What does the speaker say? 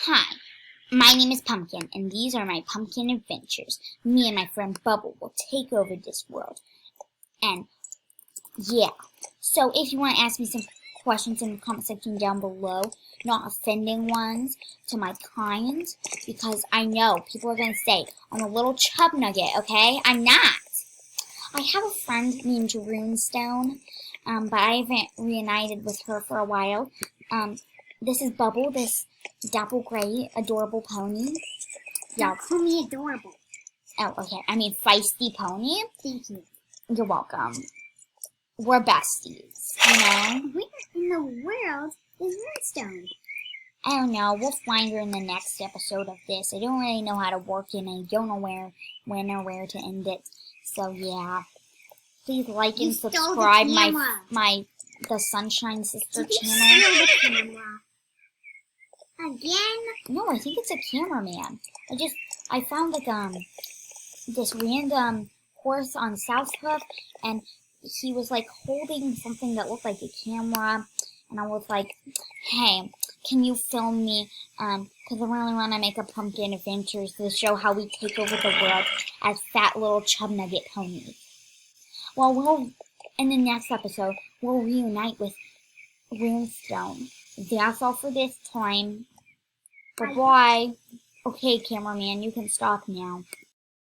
Hi, my name is Pumpkin, and these are my pumpkin adventures. Me and my friend Bubble will take over this world. And yeah, so if you want to ask me some questions in the comment section down below, not offending ones to my kind, because I know people are going to say, I'm a little chub nugget, okay? I'm not. I have a friend named Runestone, but I haven't reunited with her for a while. This is Bubble, this dapple gray, adorable pony. Don't call me adorable. Oh, okay. I mean feisty pony. Thank you. You're welcome. We're besties, you know? Where in the world is Redstone? I don't know. We'll find her in the next episode of this. I don't really know how to work it, and I don't know when or where to end it. So yeah. Please like and subscribe the Sunshine Sister Did you channel. steal the camera? Again? No, I think it's a cameraman. I found like this random horse on South Hoof, and he was like holding something that looked like a camera, and I was like, hey, can you film me? Because I really want to make a pumpkin adventures to show how we take over the world as fat little chub nugget ponies. Well, in the next episode, we'll reunite with Runestone. That's all for this time. Bye-bye. Okay, cameraman, you can stop now.